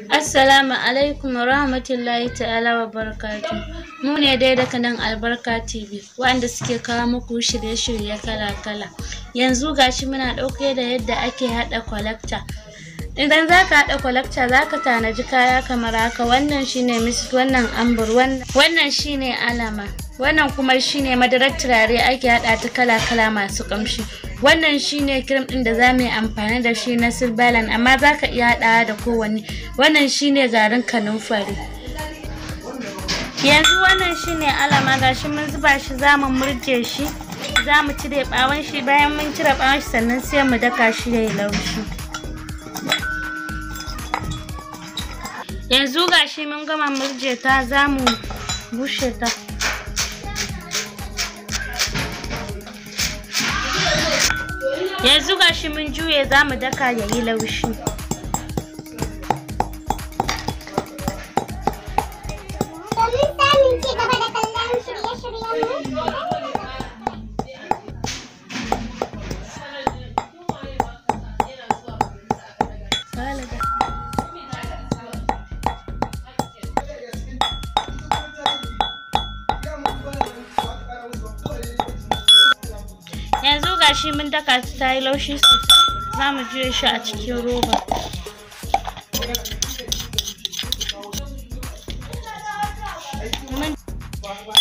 Assalamu alaikum wa rahmatullahi ta'ala wa barakatuh. Mu ne dai daga nan Albarka TV wanda suke kawo muku shirye-shirye kala-kala. Yanzu gashi muna ɗauke da yadda ake haɗa collector. Idan zaka haɗa collector zaka tanaji kaya kamar haka. Wannan shine misk, wannan ambur, wannan shine alama, wannan kuma shine madarar turare ake haɗa ta kala-kala masu ƙamshi. Wannan shine cream ɗin da za mu yi amfani da shi na Silbaland, amma za ka iya haɗawa da kowanne. Wannan shine garin kanunfari. Yanzu wannan shine alama, gashi mun zuba shi, za mu murje shi, za mu cire ɓawon shi. Bayan mun cire ɓawon shi sannan sai mu daka shi yayi laushi. Yanzu gashi mun gama murje ta, za mu bushe ta. Yanzu gashi mun juye, za mu daka yayi laushi. Domin samun ci gaba da kallon shirye-shiryenmu, yanzu gashi mun daka ta yi laushi sosai, za mu juye shi a cikin roba.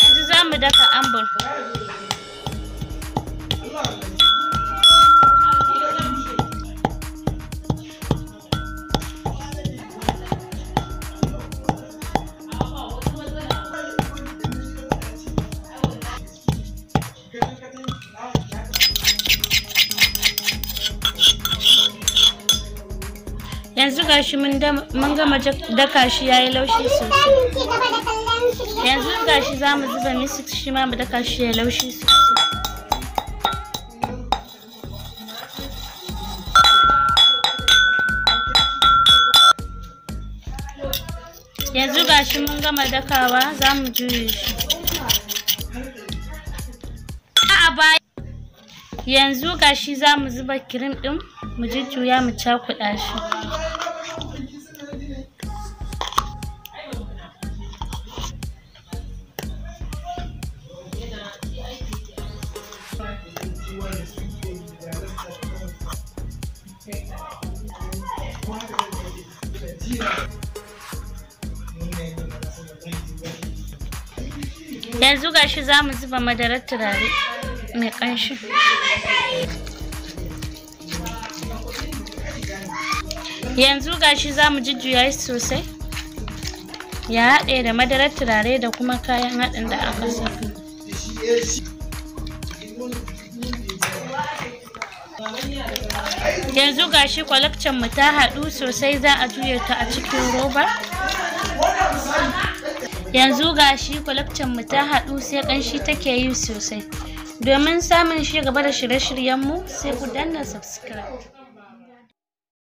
Yanzu za mu daka ambur. Yanzu gashi mun gama daka shi yayi laushi sosai. Yanzu gashi za mu zuba misk shi ma mu daka shi yayi laushi sosai. Yanzu gashi mun gama dakawa, za mu juye shi. Yanzu gashi za mu zuba cream ɗin, mu jujjuya mu cakuɗa shi. Yanzu gashi za mu zuba madarar turare mai ƙanshi. Yanzu gashi za mu jujjuya shi sosai ya haɗe da madarar turare da kuma kayan haɗin da aka saka. Yanzu gashi collector mu ta haɗu sosai, za a juye ta a cikin roba. Yanzu gashi collector mu ta haɗu, sai ƙanshi take yi sosai. Domin samun ci gaba da shirye-shiryenmu sai ku danna subscribe.